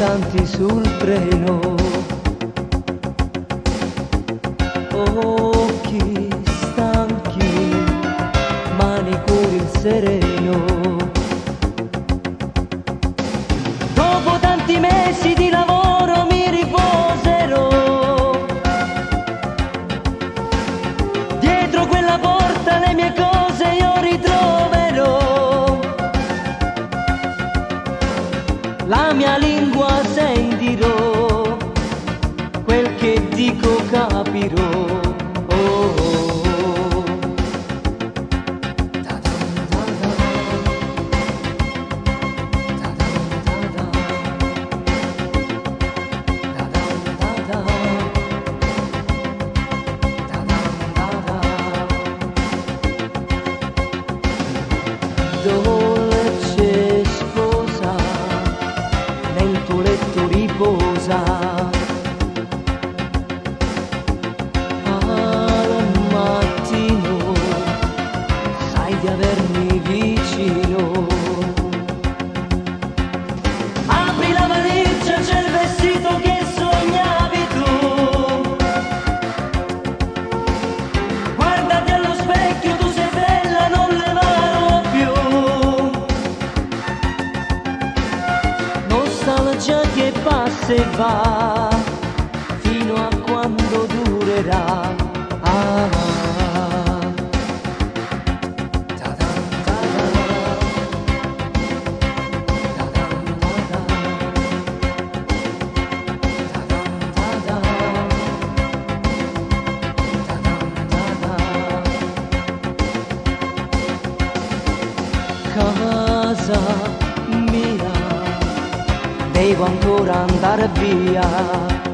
stanti sul treno, occhi stanchi, mani cuori il sereno. Dopo tanti mesi di lavoro mi riposerò, dietro quella porta le mie cose io ritroverò, la mia lingua sentirò, quel che dico capirò. Dolce sposa, nel tuo letto riposa, al mattino sai di avermi vicino. Apri la valigia, c'è il vestito che sognavi tu, guardati allo specchio, tu sei bella, non levarlo più. Nostalgia che passa e va, fino a quando durerà. Casa mia, devo ancora andare via.